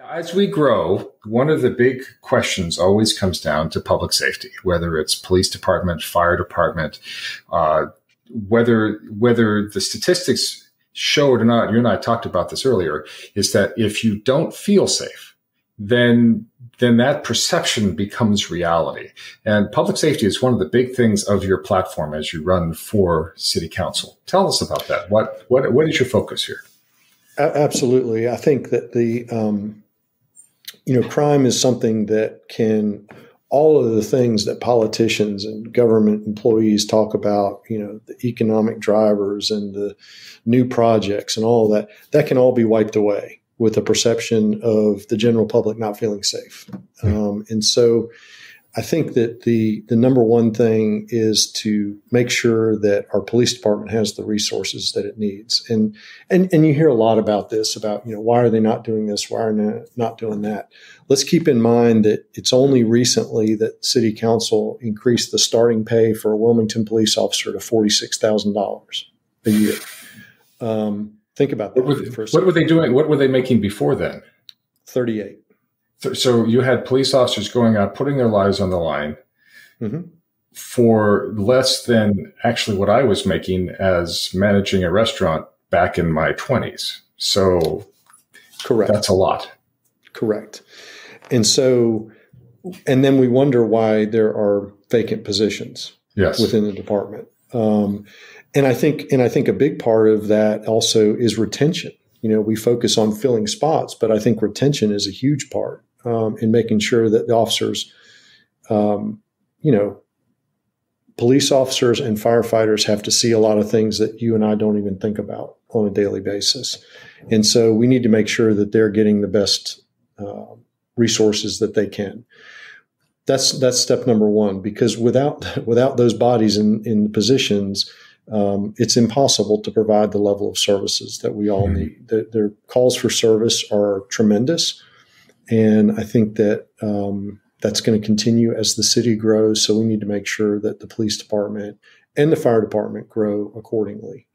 As we grow, one of the big questions always comes down to public safety, whether it's police department, fire department, whether the statistics show it or not. You and I talked about this earlier, is that if you don't feel safe, then that perception becomes reality. And public safety is one of the big things of your platform as you run for city council. Tell us about that. What is your focus here? Absolutely. I think that crime is something that all of the things that politicians and government employees talk about, the economic drivers and the new projects and all that can all be wiped away with the perception of the general public not feeling safe. And so I think that the number one thing is to make sure that our police department has the resources that it needs. And you hear a lot about this, about, why are they not doing this? Why are they not doing that? Let's keep in mind that it's only recently that City Council increased the starting pay for a Wilmington police officer to $46,000 a year. Think about that. What were they doing? What were they making before then? 38. So you had police officers going out, putting their lives on the line for less than actually what I was making as managing a restaurant back in my 20s. So correct. That's a lot. Correct. And then we wonder why there are vacant positions within the department. And I think a big part of that also is retention. We focus on filling spots, but I think retention is a huge part in making sure that the officers, police officers and firefighters have to see a lot of things that you and I don't even think about on a daily basis. And so we need to make sure that they're getting the best resources that they can. That's step number one, because without those bodies in the positions, it's impossible to provide the level of services that we all need. Their calls for service are tremendous. And I think that that's going to continue as the city grows. So we need to make sure that the police department and the fire department grow accordingly.